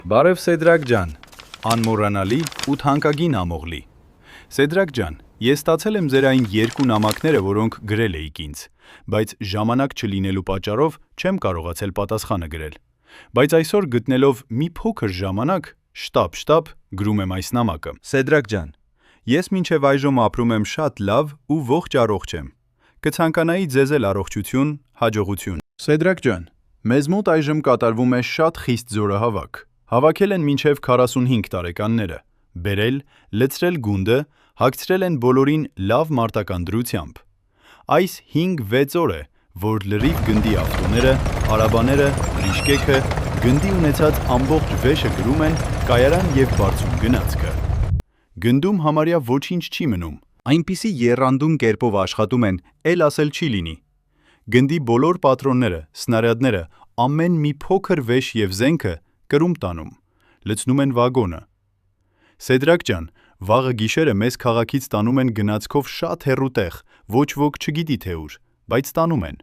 Բարև Սեդրակ ջան, անմոռանալի ու թանկագին ամողլի։ Սեդրակ ջան, ես ստացել եմ ձեր այն երկու նամակները, որոնք գրել էիք ինձ, բայց ժամանակ չլինելու պատճառով չեմ կարողացել պատասխանը գրել։ Բայց այսօր գտնելով մի փոքր ժամանակ, շտապ գրում եմ այս նամակը։ Սեդրակ ջան, ես մինչև այժմ ապրում եմ շատ լավ ու ողջ առողջ եմ։ Կցանկանայի ձեզ էլ առողջություն, հաջողություն։ Սեդրակ ջան, մեզ մոտ այժմ կատարվում է շատ խիստ զորահավաք։ Հավաքել են մինչև 45 տարեկանները, բերել, լցրել գունդը, հագցրել են բոլորին լավ մարտական դրությամբ։ Այս 5-6 օր է, որ լրիվ գնդի ավտոները, արաբաները, բրիշկեքը, գնդի ունեցած ամբողջ վեշը գրում են կայարան և բարձուն գնացքը։ Գնդում համարյա ոչինչ չի մնում, այնպիսի եռանդուն կերպով աշխատում են, էլ ասել չի լինի։ Գնդի բոլոր պատրոնները, սնարյադները, ամեն մի փոքր վեշ և զենքը կրում տանում, լցնում են վագոնը։ Սեդրակ ջան, վաղը գիշերը մեզ քաղաքից տանում են գնացքով շատ հեռու տեղ, ոչ ոք չգիտի թե ուր, բայց տանում են։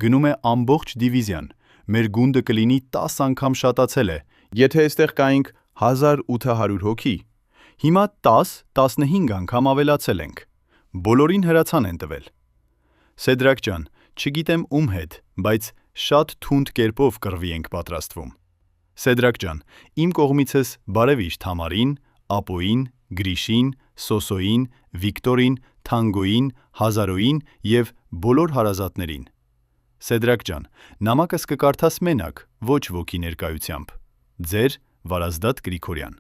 Գնում է ամբողջ դիվիզիան, մեր գունդը կլինի 10 անգամ շատացել է, եթե էստեղ կայինք 1800 հոգի, հիմա 10-15 անգամ ավելացել ենք, բոլորին հրացան են տվել։ Սեդրակ ջան, չգիտեմ ում հետ, բայց շատ թունդ կերպով կռվի ենք պատրաստվում։ Սեդրակ ջան, իմ կողմիցս բարևիշ Թամարին, Ապոյին, Գրիշին, Սոսոյին, Վիկտորին, Թանգոյին, Հազարոյին և բոլոր հարազատներին։ Սեդրակ ջան, նամակս կկարդաս մենակ, ոչ ոքի ներկայությամբ։ Ձեր Վարազդատ Գրիգորյան։